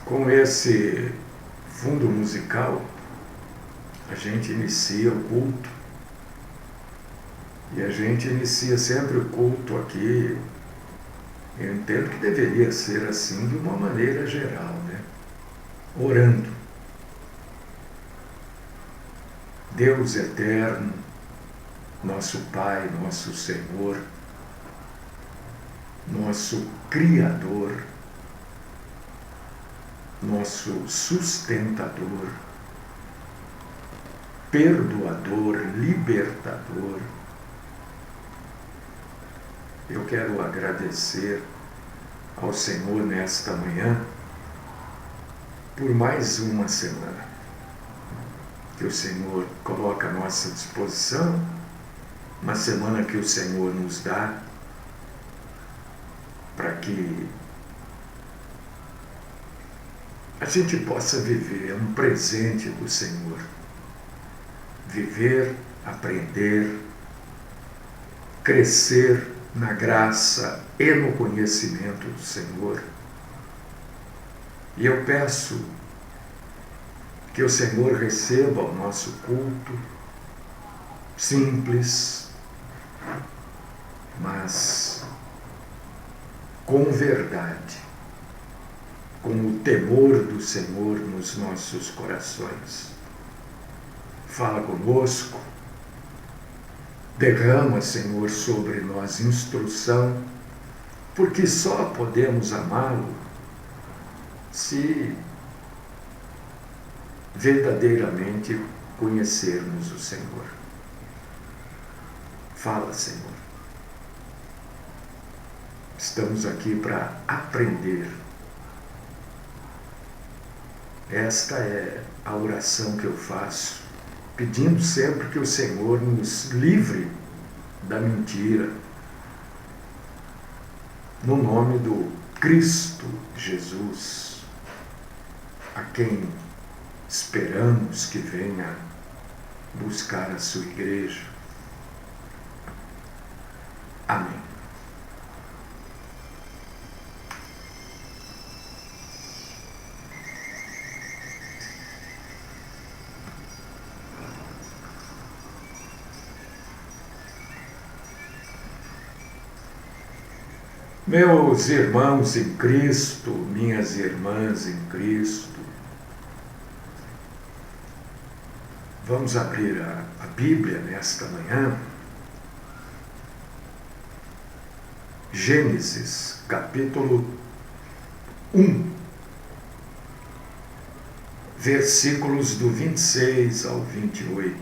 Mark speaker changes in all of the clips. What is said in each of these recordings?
Speaker 1: Com esse fundo musical, a gente inicia o culto. E a gente inicia sempre o culto aqui. Eu entendo que deveria ser assim de uma maneira geral, né? Orando. Deus eterno, nosso Pai, nosso Senhor, nosso Criador, nosso sustentador, perdoador, libertador. Eu quero agradecer ao Senhor nesta manhã por mais uma semana que o Senhor coloca à nossa disposição, uma semana que o Senhor nos dá para que a gente possa viver um presente do Senhor. Viver, aprender, crescer na graça e no conhecimento do Senhor. E eu peço que o Senhor receba o nosso culto, simples, mas com verdade, com o temor do Senhor nos nossos corações. Fala conosco, derrama, Senhor, sobre nós instrução, porque só podemos amá-lo se verdadeiramente conhecermos o Senhor. Fala, Senhor. Estamos aqui para aprender. Esta é a oração que eu faço, pedindo sempre que o Senhor nos livre da mentira. No nome do Cristo Jesus, a quem esperamos que venha buscar a sua igreja. Amém. Meus irmãos em Cristo, minhas irmãs em Cristo, vamos abrir a Bíblia nesta manhã. Gênesis, capítulo 1, versículos do 26 ao 28.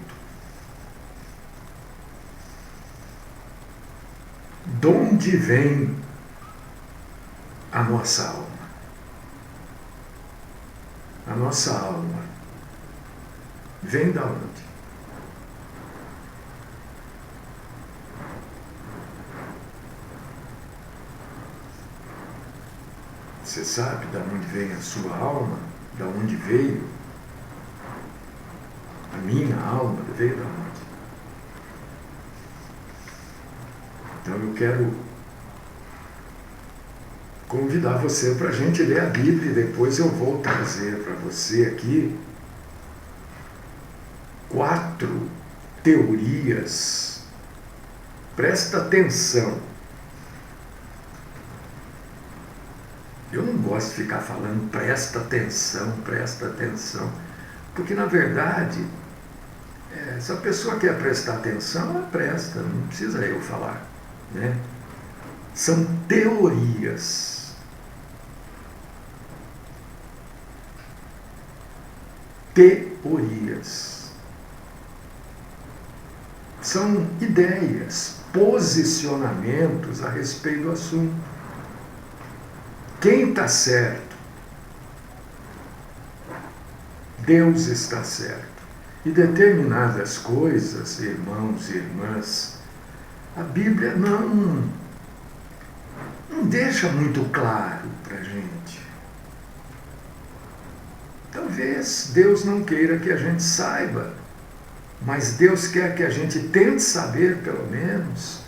Speaker 1: De onde vem a nossa alma? A nossa alma vem da onde? Você sabe de onde vem a sua alma? De onde veio? A minha alma veio da onde? Então eu quero convidar você para a gente ler a Bíblia e depois eu vou trazer para você aqui 4 teorias. Presta atenção. Eu não gosto de ficar falando presta atenção, porque na verdade, se a pessoa quer prestar atenção, ela presta, não precisa eu falar, né? São teorias. Teorias. São ideias, posicionamentos a respeito do assunto. Quem está certo? Deus está certo. E determinadas coisas, irmãos e irmãs, a Bíblia não deixa muito claro para a gente. Talvez Deus não queira que a gente saiba, mas Deus quer que a gente tente saber, pelo menos.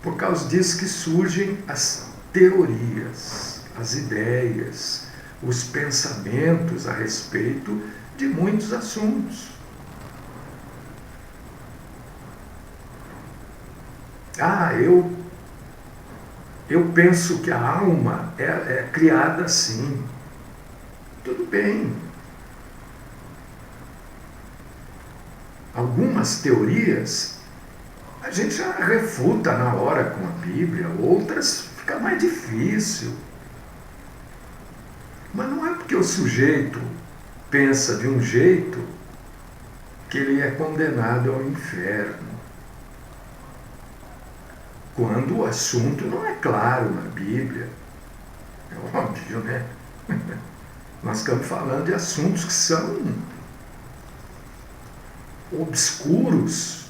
Speaker 1: Por causa disso que surgem as teorias, as ideias, os pensamentos a respeito de muitos assuntos. Eu penso que a alma é criada assim. Tudo bem. Algumas teorias a gente já refuta na hora com a Bíblia, outras fica mais difícil. Mas não é porque o sujeito pensa de um jeito que ele é condenado ao inferno. Quando o assunto não é claro na Bíblia. É óbvio, né? Nós estamos falando de assuntos que são obscuros.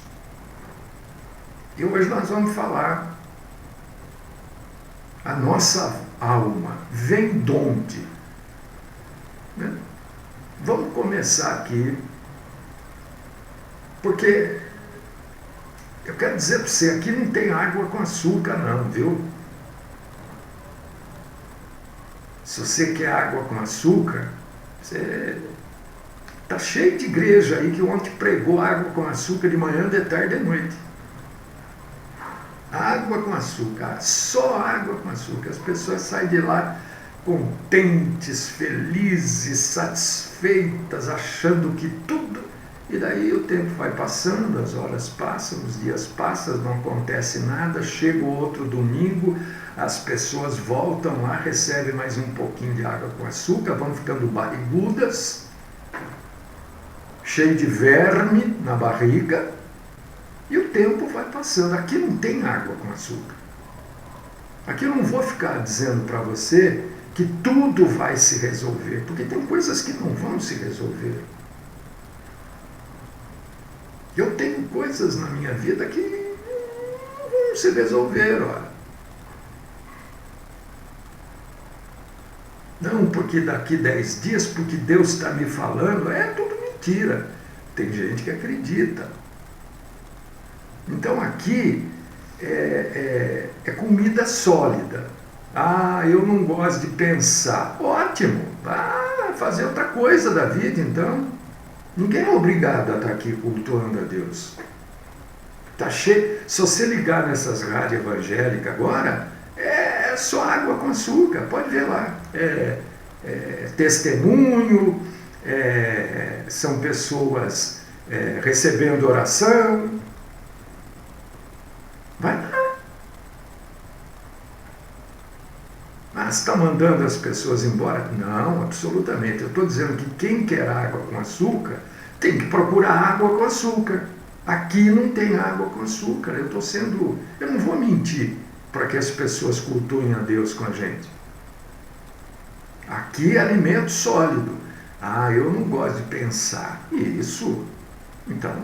Speaker 1: E hoje nós vamos falar. A nossa alma vem de onde? Né? Vamos começar aqui. Porque eu quero dizer para você, aqui não tem água com açúcar não, viu? Se você quer água com açúcar, você está cheio de igreja aí que ontem pregou água com açúcar de manhã, de tarde e de noite. Água com açúcar, só água com açúcar. As pessoas saem de lá contentes, felizes, satisfeitas, achando que tudo... E daí o tempo vai passando, as horas passam, os dias passam, não acontece nada, chega o outro domingo, as pessoas voltam lá, recebem mais um pouquinho de água com açúcar, vão ficando barrigudas, cheio de verme na barriga, e o tempo vai passando. Aqui não tem água com açúcar. Aqui eu não vou ficar dizendo para você que tudo vai se resolver, porque tem coisas que não vão se resolver. Eu tenho coisas na minha vida que não vão se resolver, olha. Não porque daqui 10 dias, porque Deus está me falando, é tudo mentira. Tem gente que acredita. Então aqui é comida sólida. Eu não gosto de pensar. Ótimo, vá fazer outra coisa da vida então. Ninguém é obrigado a estar aqui cultuando a Deus. Tá cheio. Se você ligar nessas rádios evangélicas agora, é só água com açúcar, pode ver lá. Testemunho, são pessoas recebendo oração. Vai lá. Mas está mandando as pessoas embora? Não, absolutamente. Eu estou dizendo que quem quer água com açúcar tem que procurar água com açúcar. Aqui não tem água com açúcar. Eu não vou mentir para que as pessoas cultuem a Deus com a gente. Aqui é alimento sólido. Eu não gosto de pensar. Isso. Então,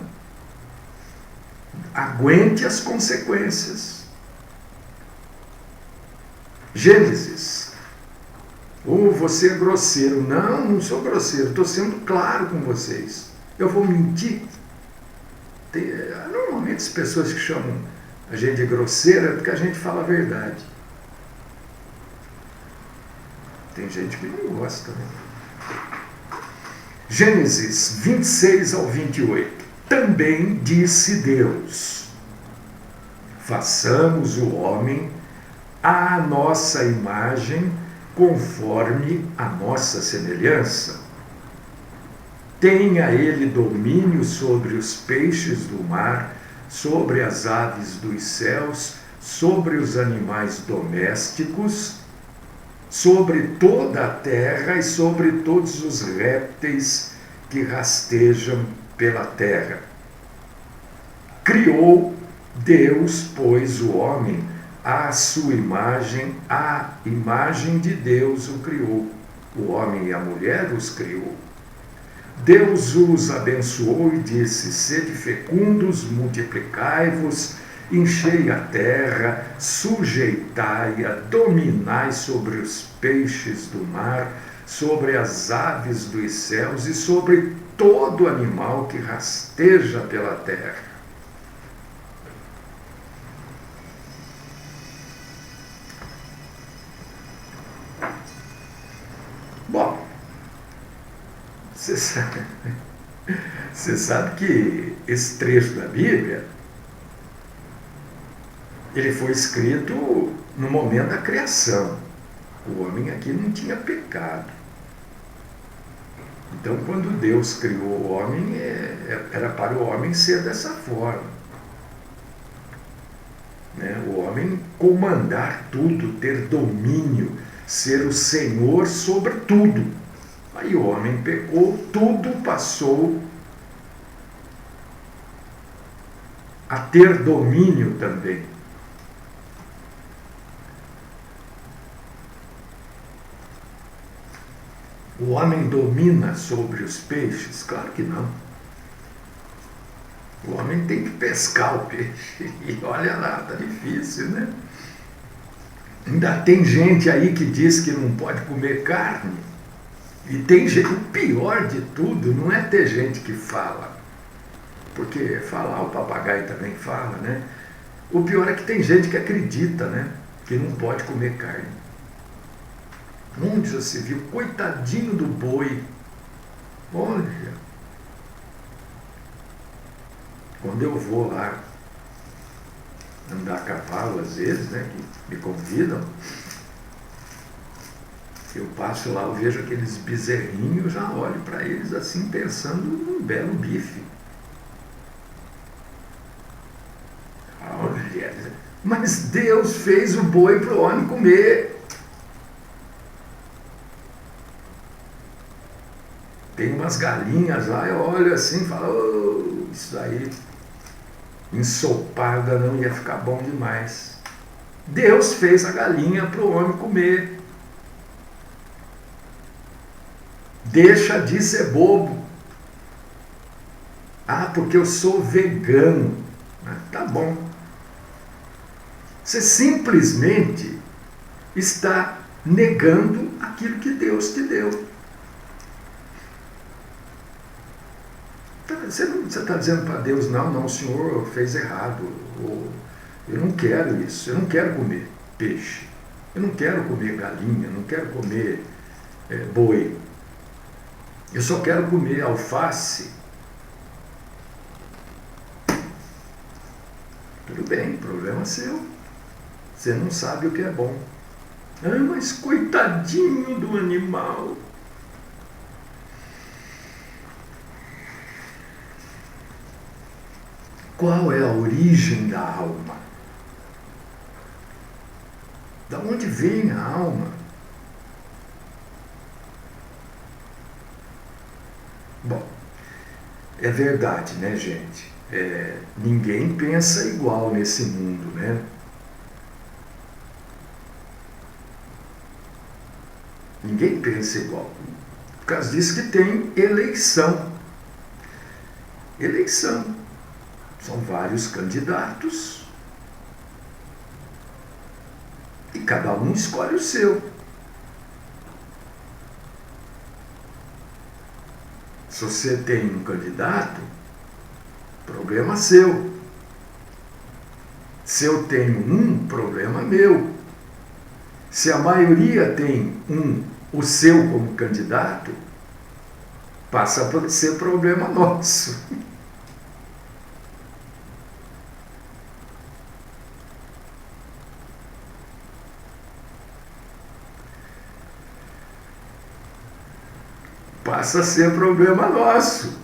Speaker 1: aguente as consequências. Gênesis. Você é grosseiro. Não sou grosseiro. Estou sendo claro com vocês. Eu vou mentir? Normalmente as pessoas que chamam a gente de grosseira é porque a gente fala a verdade. Tem gente que não gosta, né? Gênesis 26 ao 28. Também disse Deus: façamos o homem à nossa imagem, conforme a nossa semelhança. Tenha ele domínio sobre os peixes do mar, sobre as aves dos céus, sobre os animais domésticos, sobre toda a terra e sobre todos os répteis que rastejam pela terra. Criou Deus, pois, o homem à sua imagem, a imagem de Deus o criou. O homem e a mulher os criou. Deus os abençoou e disse: sede fecundos, multiplicai-vos, enchei a terra, sujeitai-a, dominai sobre os peixes do mar, sobre as aves dos céus e sobre todo animal que rasteja pela terra. Bom, Você sabe, você sabe que esse trecho da Bíblia, ele foi escrito no momento da criação. O homem aqui não tinha pecado. Então, quando Deus criou o homem, era para o homem ser dessa forma. Né? O homem comandar tudo, ter domínio, ser o Senhor sobre tudo. Aí o homem pecou, tudo passou a ter domínio também. O homem domina sobre os peixes? Claro que não. O homem tem que pescar o peixe. E olha lá, tá difícil, né? Ainda tem gente aí que diz que não pode comer carne. E tem gente, o pior de tudo não é ter gente que fala. Porque falar o papagaio também fala, né? O pior é que tem gente que acredita, né? Que não pode comer carne. Onde já se viu? Coitadinho do boi. Olha. Quando eu vou lá andar a cavalo, às vezes, né, que me convidam, eu passo lá, eu vejo aqueles bezerrinhos, já olho para eles assim, pensando num belo bife. Olha, mas Deus fez o boi para o homem comer. Tem umas galinhas lá, eu olho assim e falo, oh, isso aí, ensopada não ia ficar bom demais. Deus fez a galinha para o homem comer. Deixa de ser bobo. Ah, porque eu sou vegano. Ah, tá bom. Você simplesmente está negando aquilo que Deus te deu. Você está dizendo para Deus, não, o Senhor fez errado. Ou, eu não quero isso, eu não quero comer peixe, eu não quero comer galinha, eu não quero comer boi. Eu só quero comer alface. Tudo bem, problema seu. Você não sabe o que é bom. Ah, mas coitadinho do animal. Qual é a origem da alma? Da onde vem a alma? Bom, é verdade, né, gente? Ninguém pensa igual nesse mundo, né? Ninguém pensa igual. Por causa disso que tem eleição. Eleição. São vários candidatos e cada um escolhe o seu. Se você tem um candidato, problema seu. Se eu tenho um, problema meu. Se a maioria tem o seu como candidato, passa a ser problema nosso. Passa a ser problema nosso.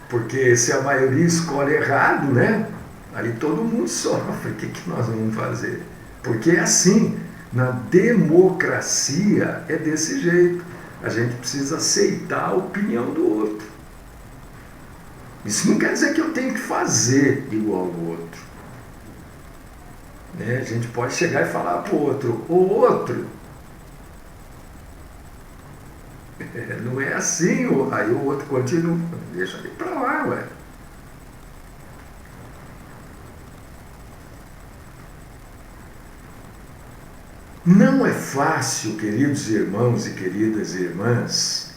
Speaker 1: Porque se a maioria escolhe errado, né? Aí todo mundo sofre. O que nós vamos fazer? Porque é assim, na democracia é desse jeito. A gente precisa aceitar a opinião do outro. Isso não quer dizer que eu tenho que fazer igual ao outro. Né? A gente pode chegar e falar para o outro, não é assim, aí o outro continua, deixa ele para lá, ué. Não é fácil, queridos irmãos e queridas irmãs,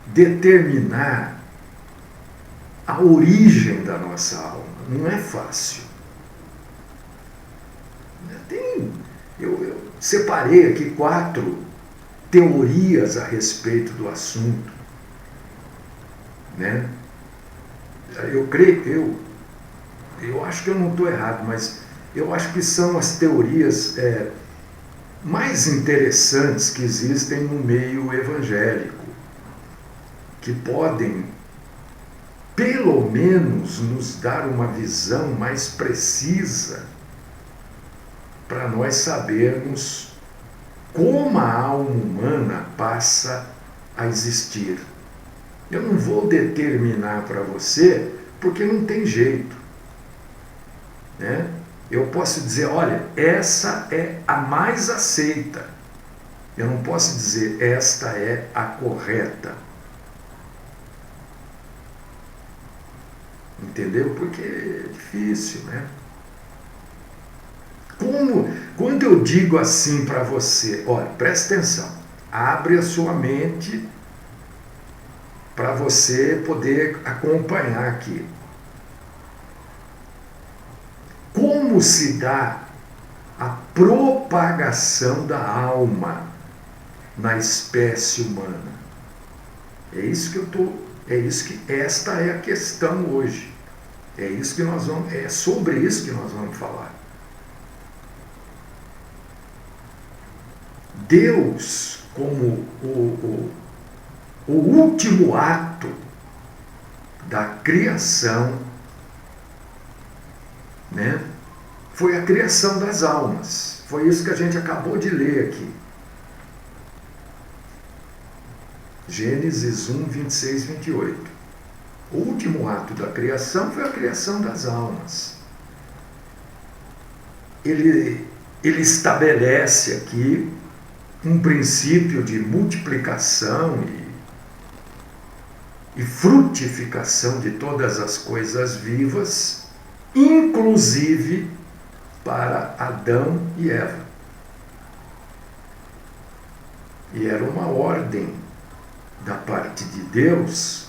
Speaker 1: determinar a origem da nossa alma. Não é fácil. separei aqui 4 teorias a respeito do assunto, né? Eu acho que eu não estou errado, mas eu acho que são as teorias mais interessantes que existem no meio evangélico, que podem, pelo menos, nos dar uma visão mais precisa para nós sabermos como a alma humana passa a existir. Eu não vou determinar para você, porque não tem jeito, né? Eu posso dizer, olha, essa é a mais aceita. Eu não posso dizer, esta é a correta. Entendeu? Porque é difícil, né? Quando eu digo assim para você, olha, presta atenção, abre a sua mente para você poder acompanhar aqui. Como se dá a propagação da alma na espécie humana? Esta é a questão hoje. É sobre isso que nós vamos falar. Deus, como o último ato da criação, né, foi a criação das almas. Foi isso que a gente acabou de ler aqui. Gênesis 1, 26, 28. O último ato da criação foi a criação das almas. Ele estabelece aqui um princípio de multiplicação e frutificação de todas as coisas vivas, inclusive para Adão e Eva. E era uma ordem da parte de Deus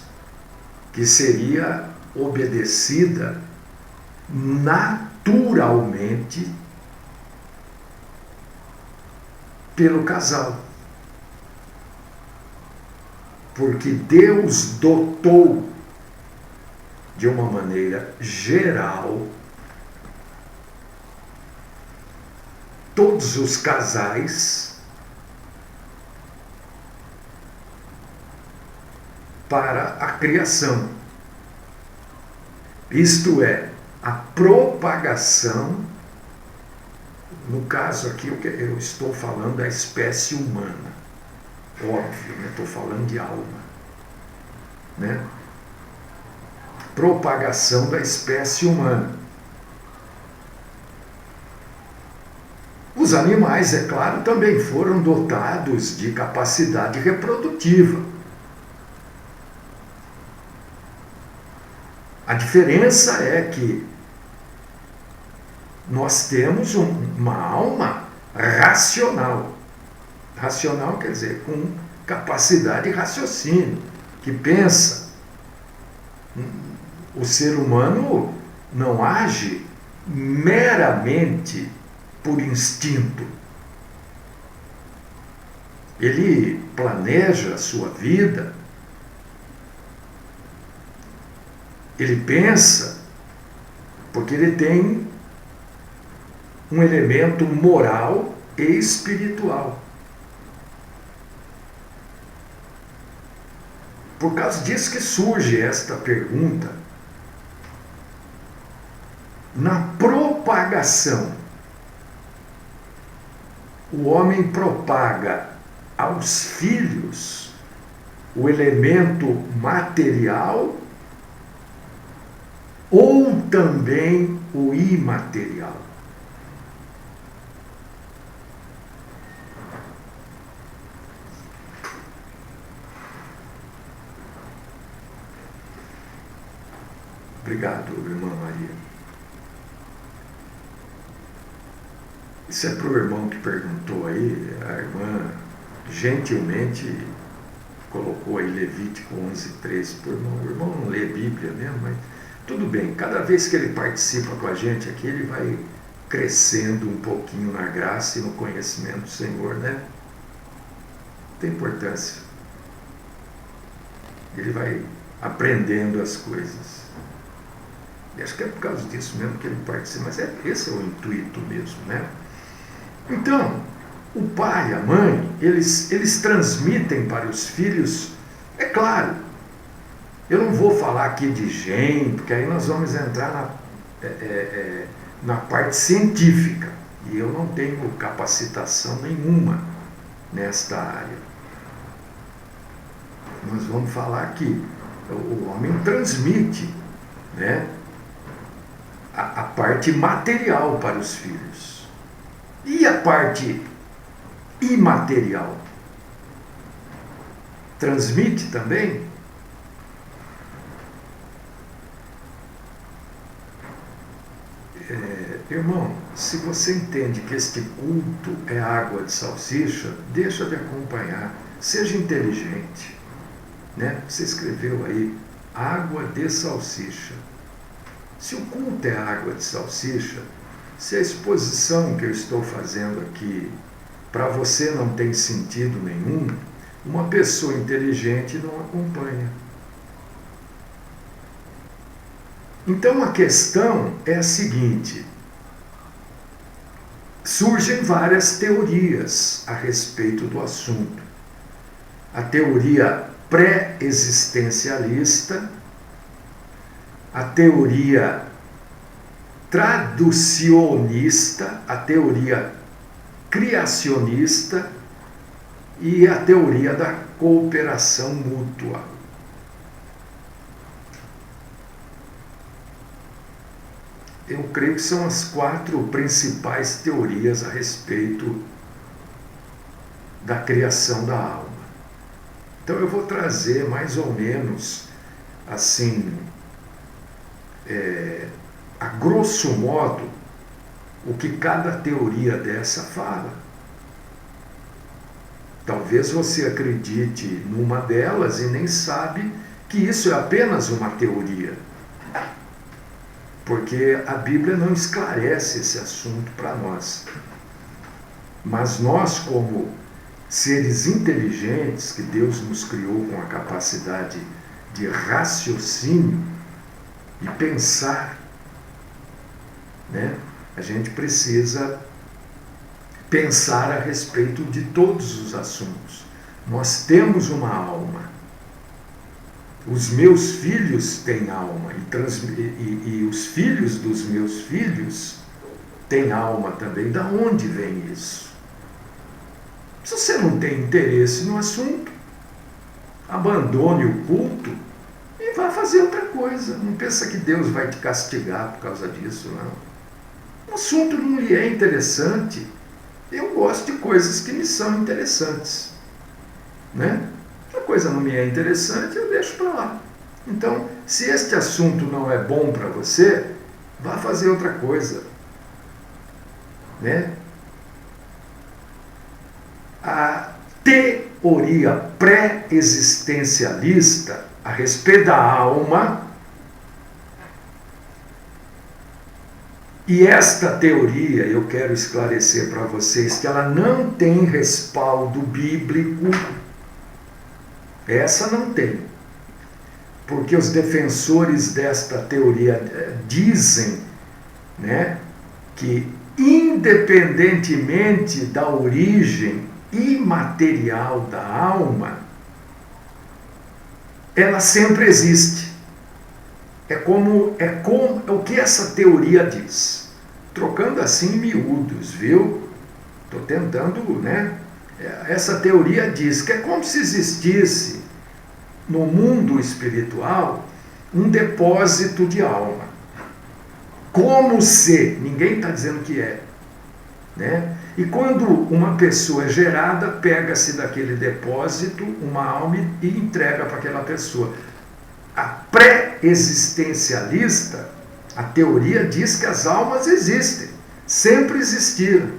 Speaker 1: que seria obedecida naturalmente pelo casal. Porque Deus dotou de uma maneira geral todos os casais para a criação. Isto é, a propagação, no caso aqui eu estou falando da espécie humana, óbvio, né? Estou falando de alma, né? Propagação da espécie humana. Os animais, é claro, também foram dotados de capacidade reprodutiva. A diferença é que nós temos uma alma racional. Racional quer dizer com capacidade de raciocínio, que pensa. O ser humano não age meramente por instinto. Ele planeja a sua vida, ele pensa, porque ele tem um elemento moral e espiritual. Por causa disso que surge esta pergunta. Na propagação, o homem propaga aos filhos o elemento material ou também o imaterial? Obrigado, irmã Maria. Isso é para o irmão que perguntou aí. A irmã gentilmente colocou aí Levítico 11:13 para o irmão. O irmão não lê Bíblia mesmo, mas tudo bem. Cada vez que ele participa com a gente aqui, ele vai crescendo um pouquinho na graça e no conhecimento do Senhor, né? Tem importância. Ele vai aprendendo as coisas. E acho que é por causa disso mesmo que ele participa, mas esse é o intuito mesmo, né? Então, o pai, a mãe, eles transmitem para os filhos, é claro, eu não vou falar aqui de gene, porque aí nós vamos entrar na parte científica, e eu não tenho capacitação nenhuma nesta área. Nós vamos falar aqui, o homem transmite, né, a parte material para os filhos. E a parte imaterial? Transmite também? Irmão, se você entende que este culto é água de salsicha, deixa de acompanhar, seja inteligente, né? Você escreveu aí, água de salsicha. Se o culto é água de salsicha, se a exposição que eu estou fazendo aqui para você não tem sentido nenhum, uma pessoa inteligente não acompanha. Então a questão é a seguinte: surgem várias teorias a respeito do assunto. A teoria pré-existencialista, a teoria traducionista, a teoria criacionista e a teoria da cooperação mútua. Eu creio que são as 4 principais teorias a respeito da criação da alma. Então eu vou trazer mais ou menos assim, a grosso modo, o que cada teoria dessa fala. Talvez você acredite numa delas e nem sabe que isso é apenas uma teoria. Porque a Bíblia não esclarece esse assunto para nós. Mas nós, como seres inteligentes, que Deus nos criou com a capacidade de raciocínio e pensar, né? A gente precisa pensar a respeito de todos os assuntos. Nós temos uma alma. Os meus filhos têm alma e os filhos dos meus filhos têm alma também. Da onde vem isso? Se você não tem interesse no assunto, abandone o culto e vá fazer outra coisa. Não pensa que Deus vai te castigar por causa disso, não. O assunto não lhe é interessante. Eu gosto de coisas que me são interessantes, né? Se a coisa não me é interessante, eu deixo para lá. Então, se este assunto não é bom para você, vá fazer outra coisa, né? A teoria pré-existencialista a respeito da alma, e esta teoria, eu quero esclarecer para vocês que ela não tem respaldo bíblico. Essa não tem. Porque os defensores desta teoria dizem, né, que independentemente da origem imaterial da alma, ela sempre existe. É o que essa teoria diz. Trocando assim em miúdos, viu? Estou tentando, né? Essa teoria diz que é como se existisse no mundo espiritual um depósito de alma. Como se, ninguém está dizendo que é, né? E quando uma pessoa é gerada, pega-se daquele depósito uma alma e entrega para aquela pessoa. A pré-existencialista, a teoria diz que as almas existem, sempre existiram.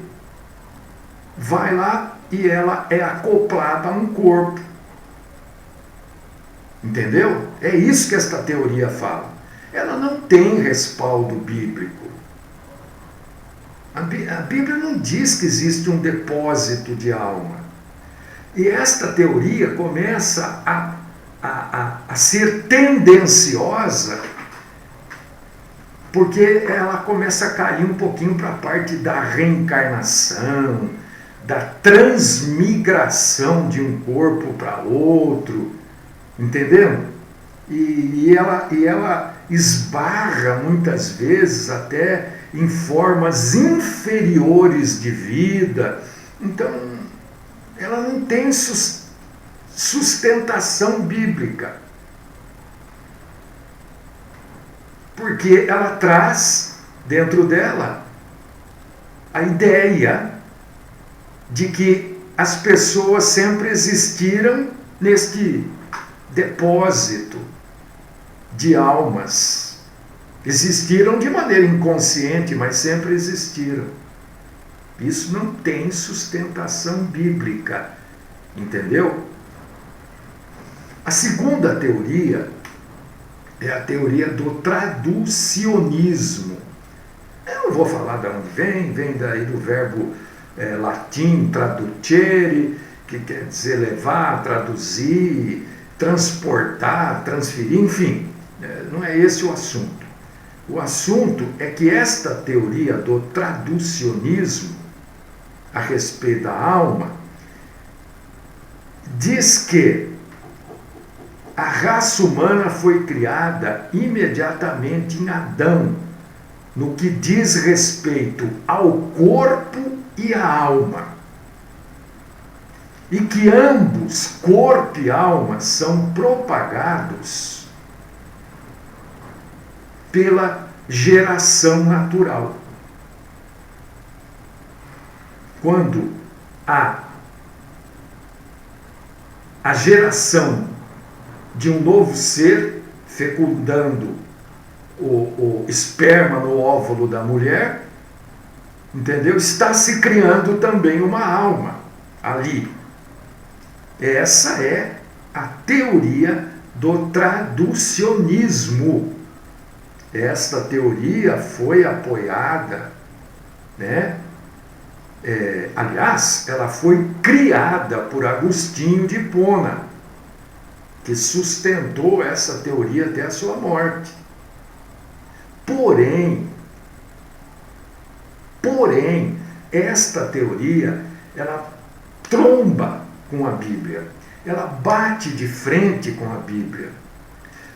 Speaker 1: Vai lá e ela é acoplada a um corpo. Entendeu? É isso que esta teoria fala. Ela não tem respaldo bíblico. A Bíblia não diz que existe um depósito de alma. E esta teoria começa a ser tendenciosa, porque ela começa a cair um pouquinho para a parte da reencarnação, da transmigração de um corpo para outro, entendeu? E ela esbarra muitas vezes até em formas inferiores de vida. Então, ela não tem sustentação bíblica. Porque ela traz dentro dela a ideia de que as pessoas sempre existiram neste depósito de almas. Existiram de maneira inconsciente, mas sempre existiram. Isso não tem sustentação bíblica, entendeu? A segunda teoria é a teoria do traducionismo. Eu não vou falar de onde vem daí do verbo latim traducere, que quer dizer levar, traduzir, transportar, transferir, enfim, não é esse o assunto. O assunto é que esta teoria do traducionismo a respeito da alma diz que a raça humana foi criada imediatamente em Adão, no que diz respeito ao corpo e à alma. E que ambos, corpo e alma, são propagados pela geração natural. Quando há a geração de um novo ser fecundando o esperma no óvulo da mulher, entendeu? Está se criando também uma alma ali. Essa é a teoria do traducionismo. Esta teoria foi apoiada, né? Aliás, ela foi criada por Agostinho de Hipona, que sustentou essa teoria até a sua morte. Porém, esta teoria, ela tromba com a Bíblia, ela bate de frente com a Bíblia,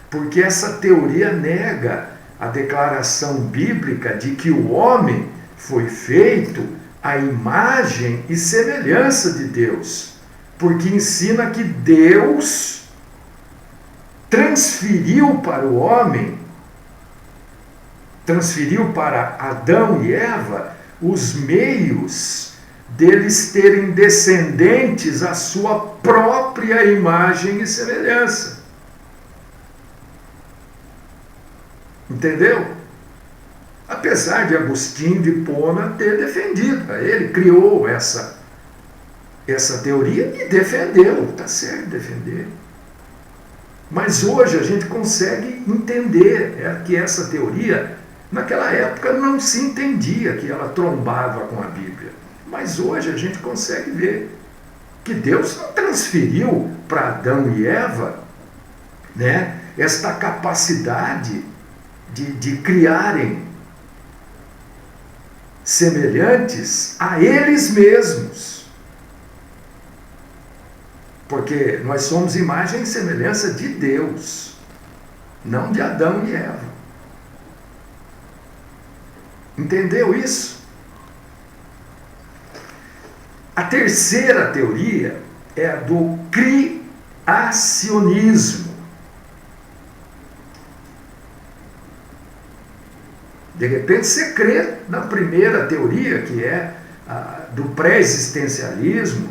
Speaker 1: porque essa teoria nega a declaração bíblica de que o homem foi feito à imagem e semelhança de Deus, porque ensina que Deus transferiu para o homem, transferiu para Adão e Eva os meios deles terem descendentes à sua própria imagem e semelhança. Entendeu? Apesar de Agostinho de Hipona ter defendido, ele criou essa teoria e defendeu, está certo defender. Mas hoje a gente consegue entender que essa teoria, naquela época não se entendia que ela trombava com a Bíblia. Mas hoje a gente consegue ver que Deus não transferiu para Adão e Eva, né, esta capacidade de criarem semelhantes a eles mesmos. Porque nós somos imagem e semelhança de Deus, não de Adão e Eva. Entendeu isso? A terceira teoria é a do criacionismo. De repente você crê na primeira teoria, que é a do pré-existencialismo.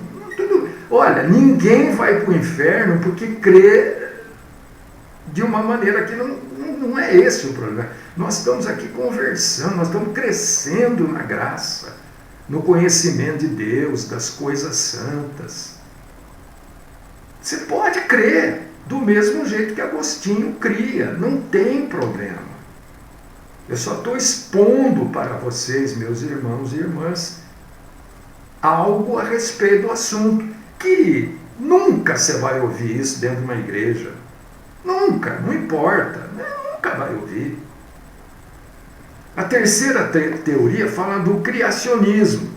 Speaker 1: Olha, ninguém vai para o inferno porque crê de uma maneira que não é esse o problema. Nós estamos aqui conversando, nós estamos crescendo na graça, no conhecimento de Deus, das coisas santas. Você pode crer do mesmo jeito que Agostinho cria, não tem problema. Eu só estou expondo para vocês, meus irmãos e irmãs, algo a respeito do assunto, que nunca você vai ouvir isso dentro de uma igreja. Nunca, não importa, nunca vai ouvir. A terceira teoria fala do criacionismo.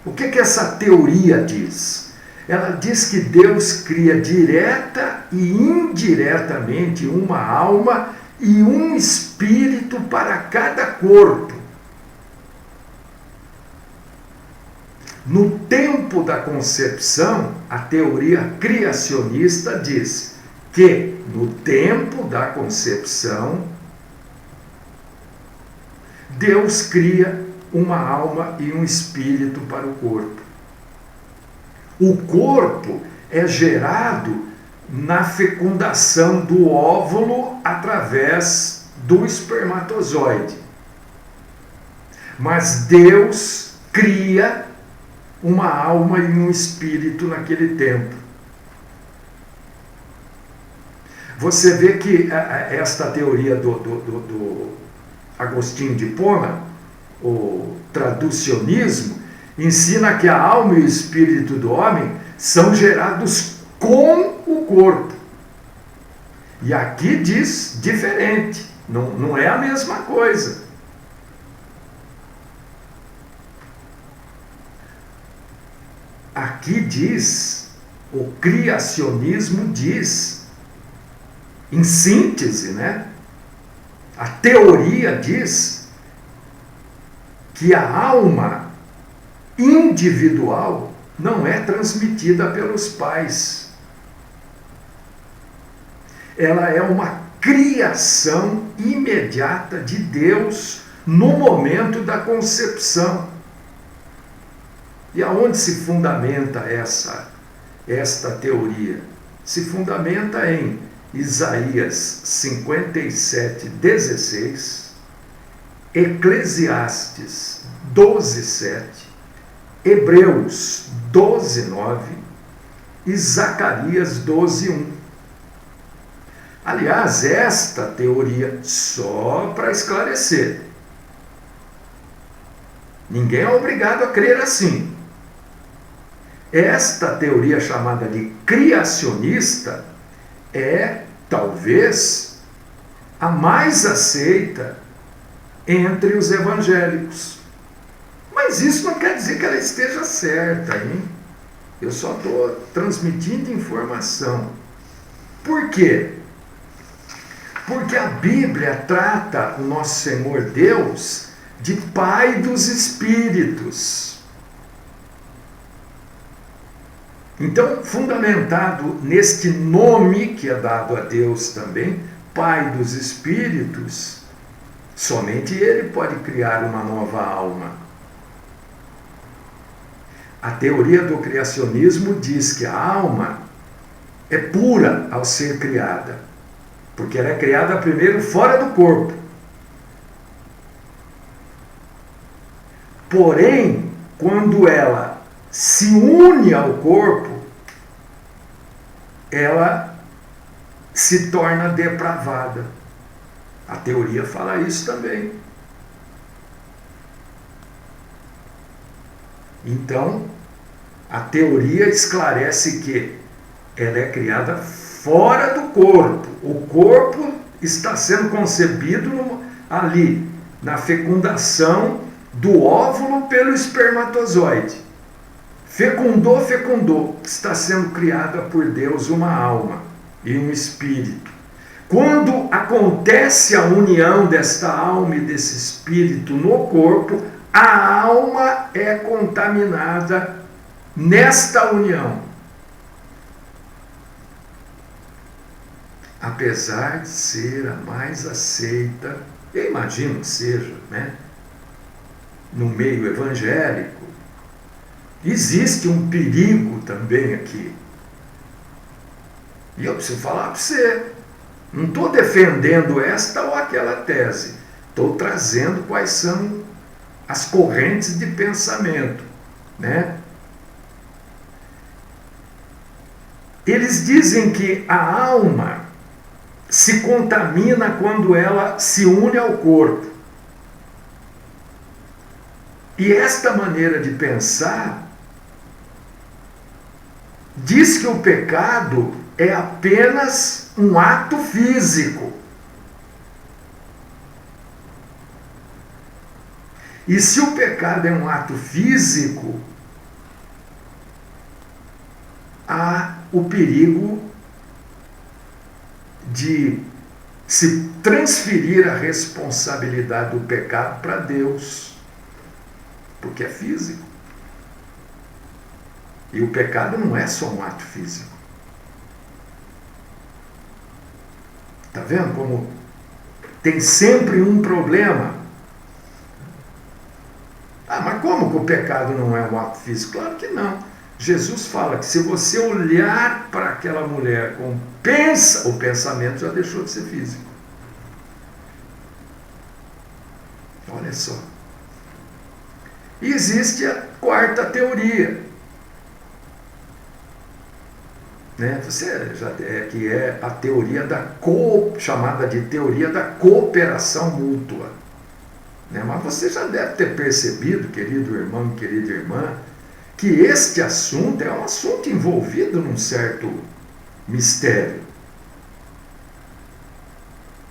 Speaker 1: O que essa teoria diz? Ela diz que Deus cria direta e indiretamente uma alma e um espírito para cada corpo. No tempo da concepção, a teoria criacionista diz que no tempo da concepção, Deus cria uma alma e um espírito para o corpo. O corpo é gerado na fecundação do óvulo através do espermatozoide. Mas Deus cria uma alma e um espírito naquele tempo. Você vê que esta teoria do Agostinho de Hipona, o traducionismo, ensina que a alma e o espírito do homem são gerados com o corpo. E aqui diz diferente, não é a mesma coisa. Aqui diz, o criacionismo diz, em síntese, né? A teoria diz que a alma individual não é transmitida pelos pais. Ela é uma criação imediata de Deus no momento da concepção. E aonde se fundamenta esta teoria? Se fundamenta em Isaías 57, 16, Eclesiastes 12, 7, Hebreus 12, 9 e Zacarias 12, 1. Aliás, esta teoria, só para esclarecer, ninguém é obrigado a crer assim. Esta teoria chamada de criacionista é, talvez, a mais aceita entre os evangélicos. Mas isso não quer dizer que ela esteja certa, hein? Eu só estou transmitindo informação. Por quê? Porque a Bíblia trata o nosso Senhor Deus de Pai dos Espíritos. Então, fundamentado neste nome que é dado a Deus também, Pai dos Espíritos, somente Ele pode criar uma nova alma. A teoria do criacionismo diz que a alma é pura ao ser criada, porque ela é criada primeiro fora do corpo. Porém, quando ela se une ao corpo, ela se torna depravada. A teoria fala isso também. Então, a teoria esclarece que ela é criada fora do corpo. O corpo está sendo concebido ali, na fecundação do óvulo pelo espermatozoide. Fecundou, está sendo criada por Deus uma alma e um espírito. Quando acontece a união desta alma e desse espírito no corpo, a alma é contaminada nesta união. Apesar de ser a mais aceita, eu imagino que seja, né? No meio evangélico, existe um perigo também aqui. E eu preciso falar para você, não estou defendendo esta ou aquela tese, estou trazendo quais são as correntes de pensamento, né? Eles dizem que a alma se contamina quando ela se une ao corpo. E esta maneira de pensar diz que o pecado é apenas um ato físico. E se o pecado é um ato físico, há o perigo de se transferir a responsabilidade do pecado para Deus, porque é físico. E o pecado não é só um ato físico. Está vendo como tem sempre um problema? Ah, mas como que o pecado não é um ato físico? Claro que não. Jesus fala que se você olhar para aquela mulher com o pensamento já deixou de ser físico. Olha só. E existe a quarta teoria, né? Que é a teoria chamada de teoria da cooperação mútua. Né? Mas você já deve ter percebido, querido irmão e querida irmã, que este assunto é um assunto envolvido num certo mistério.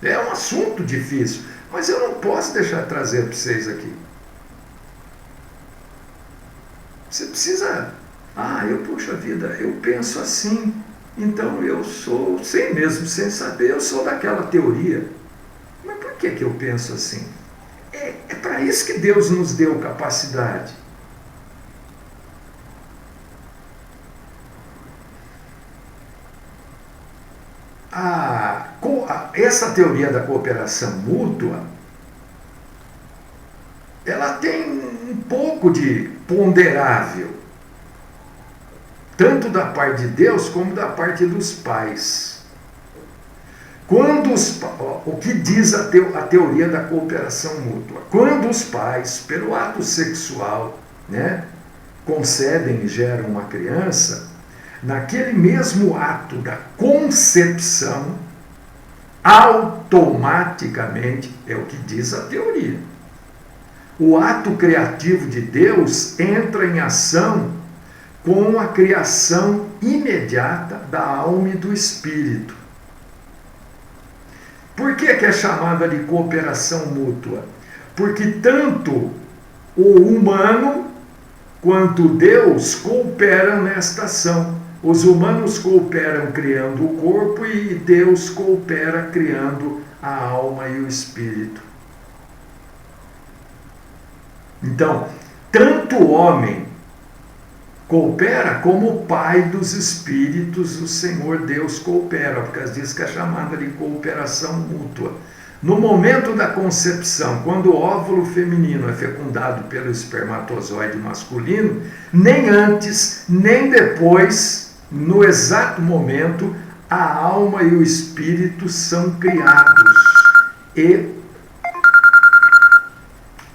Speaker 1: É um assunto difícil, mas eu não posso deixar de trazer para vocês aqui. Você precisa... puxa vida, eu penso assim, então eu sou, sem saber, eu sou daquela teoria. Mas por que eu penso assim? É para isso que Deus nos deu capacidade. Essa teoria da cooperação mútua, ela tem um pouco de ponderável, tanto da parte de Deus como da parte dos pais. O que diz a teoria da cooperação mútua? Quando os pais, pelo ato sexual, né, concebem e geram uma criança, naquele mesmo ato da concepção, automaticamente, é o que diz a teoria, o ato criativo de Deus entra em ação com a criação imediata da alma e do espírito. Por que é chamada de cooperação mútua? Porque tanto o humano quanto Deus cooperam nesta ação. Os humanos cooperam criando o corpo e Deus coopera criando a alma e o espírito. Então, tanto o homem coopera como o Pai dos Espíritos, o Senhor Deus coopera, por causa disso que é chamada de cooperação mútua. No momento da concepção, quando o óvulo feminino é fecundado pelo espermatozoide masculino, nem antes, nem depois, no exato momento, a alma e o espírito são criados e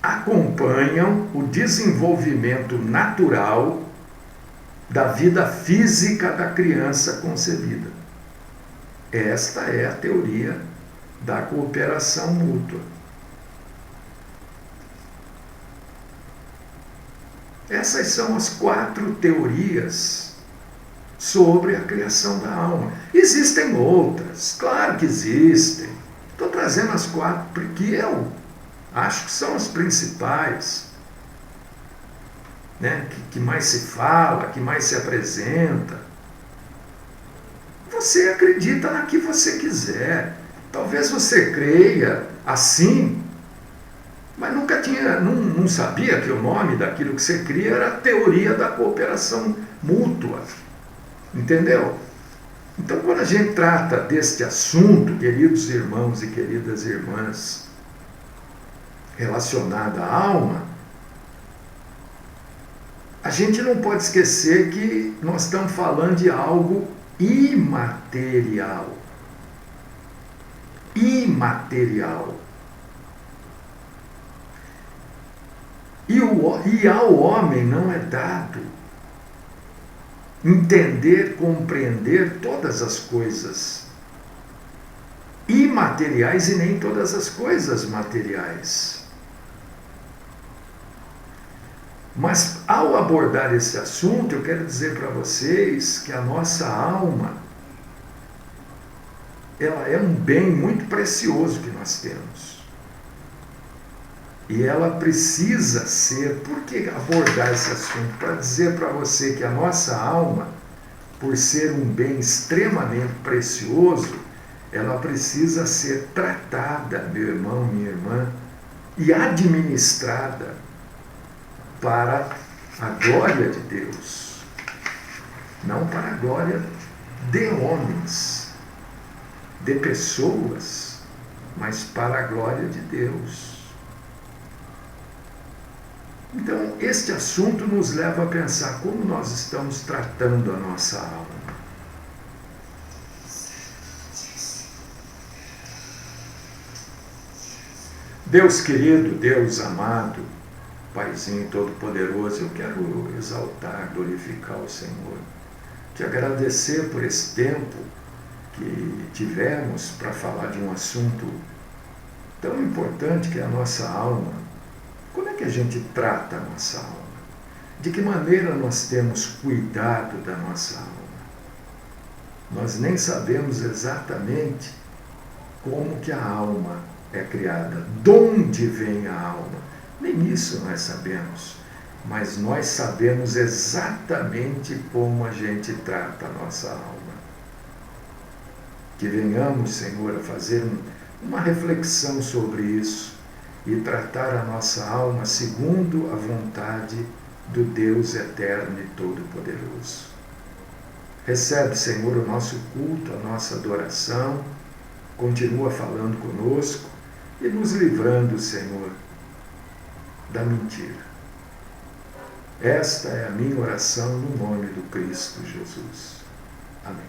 Speaker 1: acompanham o desenvolvimento natural da vida física da criança concebida. Esta é a teoria da cooperação mútua. Essas são as 4 teorias sobre a criação da alma. Existem outras, claro que existem. Estou trazendo as 4 porque eu acho que são as principais, né? que mais se fala, que mais se apresenta. Você acredita na que você quiser. Talvez você creia assim, mas não sabia que o nome daquilo que você cria era a teoria da cooperação mútua. Entendeu? Então, quando a gente trata deste assunto, queridos irmãos e queridas irmãs, relacionado à alma, a gente não pode esquecer que nós estamos falando de algo imaterial. Imaterial. E ao homem não é dado entender, compreender todas as coisas. imateriais e nem todas as coisas materiais. Mas ao abordar esse assunto, eu quero dizer para vocês que a nossa alma, ela é um bem muito precioso que nós temos. E ela precisa ser, por que abordar esse assunto? Para dizer para você que a nossa alma, por ser um bem extremamente precioso, ela precisa ser tratada, meu irmão, minha irmã, e administrada para a glória de Deus, não para a glória de homens, de pessoas, mas para a glória de Deus. Então, este assunto nos leva a pensar como nós estamos tratando a nossa alma. Deus querido, Deus amado, Paizinho Todo-Poderoso, eu quero exaltar, glorificar o Senhor, te agradecer por esse tempo que tivemos para falar de um assunto tão importante que é a nossa alma. Como é que a gente trata a nossa alma? De que maneira nós temos cuidado da nossa alma? Nós nem sabemos exatamente como que a alma é criada, de onde vem a alma. Nem isso nós sabemos, mas nós sabemos exatamente como a gente trata a nossa alma. Que venhamos, Senhor, a fazer uma reflexão sobre isso e tratar a nossa alma segundo a vontade do Deus eterno e todo-poderoso. Recebe, Senhor, o nosso culto, a nossa adoração, continua falando conosco e nos livrando, Senhor, da mentira. Esta é a minha oração no nome do Cristo Jesus. Amém.